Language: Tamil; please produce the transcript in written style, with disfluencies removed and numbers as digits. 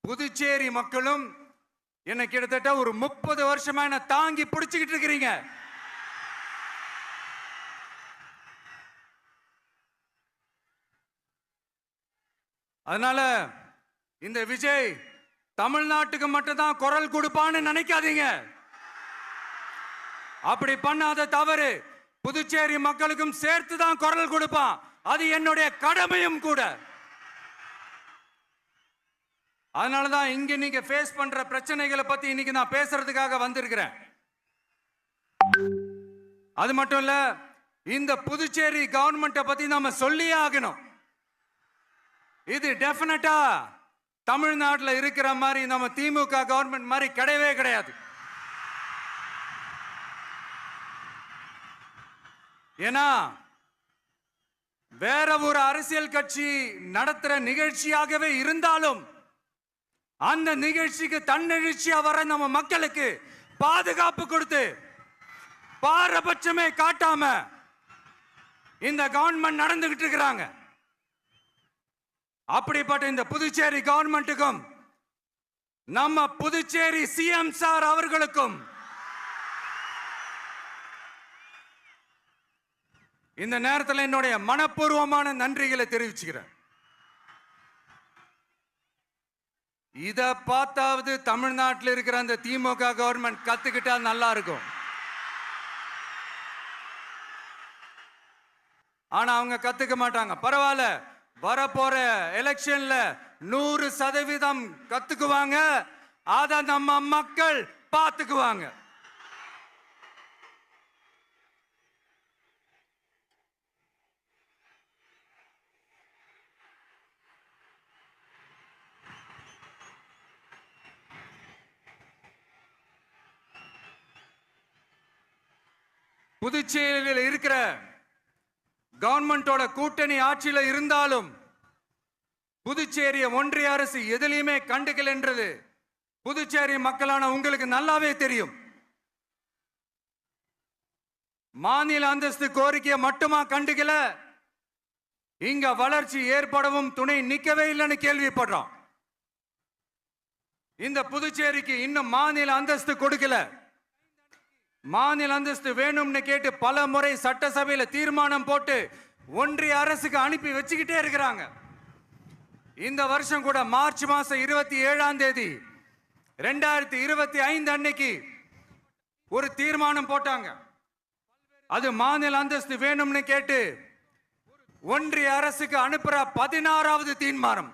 புதுச்சேரி மக்களும் என்ன கிட்டத்தட்ட ஒரு 30 வருஷமா என்ன தாங்கி பிடிச்சுக்கிட்டு இருக்கிறீங்க. அதனால இந்த விஜய் தமிழ்நாட்டுக்கு மட்டும்தான் குரல் கொடுப்பான்னு நினைக்காதீங்க. அப்படி பண்ணாத தவறு புதுச்சேரி மக்களுக்கும் சேர்த்து தான் குரல் கொடுப்பான். அது என்னுடைய கடமையும் கூட. அதனாலதான் இங்க நீங்க ஃபேஸ் பண்ற பிரச்சனைகளை பத்தி இன்னைக்கு நான் பேசுறதுக்காக வந்திருக்கிறேன். அது மட்டும் இல்ல, இந்த புதுச்சேரி கவர்மெண்ட்டை பத்தி நாம சொல்லியே ஆகணும். இது டெஃபினட்டா தமிழ்நாட்டில் இருக்கிற மாதிரி நம்ம திமுக கவர்மெண்ட் மாதிரி கிடையவே கிடையாது. ஏன்னா வேற ஒரு அரசியல் கட்சி நடத்துற நிகழ்ச்சியாகவே இருந்தாலும் அந்த நிகழ்ச்சிக்கு தன்னெழுச்சியா வர நம்ம மக்களுக்கு பாதுகாப்பு கொடுத்து பாரபட்சமே காட்டாம இந்த கவர்மெண்ட் நடந்துகிட்டு இருக்கிறாங்க. அப்படிப்பட்ட இந்த புதுச்சேரி கவர்மெண்ட்டுக்கும் நம்ம புதுச்சேரி சிஎம் சார் அவர்களுக்கும் இந்த நேரத்தில் என்னுடைய மனப்பூர்வமான நன்றிகளை தெரிவிச்சுக்கிறேன். இத பார்த்தாவது தமிழ்நாட்டில் இருக்கிற அந்த திமுக கவர்மெண்ட் கத்துக்கிட்டா நல்லா இருக்கும். ஆனா அவங்க கத்துக்க மாட்டாங்க. பரவாயில்ல, வரப்போற எலெக்ஷன்ல 100% கத்துக்குவாங்க. அத நம்ம மக்கள் பார்த்துக்குவாங்க. புதுச்சேரியில் இருக்கிற கவர்மெண்டோட கூட்டணி ஆட்சியில இருந்தாலும் புதுச்சேரிய ஒன்றிய அரசு எதிலையுமே கண்டுக்கல என்றது புதுச்சேரி மக்களான உங்களுக்கு நல்லாவே தெரியும். மாநில அந்தஸ்து கோரிக்கையை மட்டுமா கண்டுக்கல, இங்க வளர்ச்சி ஏற்படவும் துணை நிக்கவே இல்லைன்னு கேள்விப்படுறோம். இந்த புதுச்சேரிக்கு இன்னும் மாநில அந்தஸ்து கொடுக்கல. மாநில அந்தஸ்து வேணும்னு கேட்டு பல முறை சட்டசபையில தீர்மானம் போட்டு ஒன்றிய அரசுக்கு அனுப்பி வச்சுக்கிட்டே இருக்கிறாங்க. இந்த வருஷம் கூட மார்ச் மாசம் 27ஆம் தேதி 2025 அன்னைக்கு ஒரு தீர்மானம் போட்டாங்க. அது மாநில அந்தஸ்து வேணும்னு கேட்டு ஒன்றிய அரசுக்கு அனுப்புற 16வது தீர்மானம்.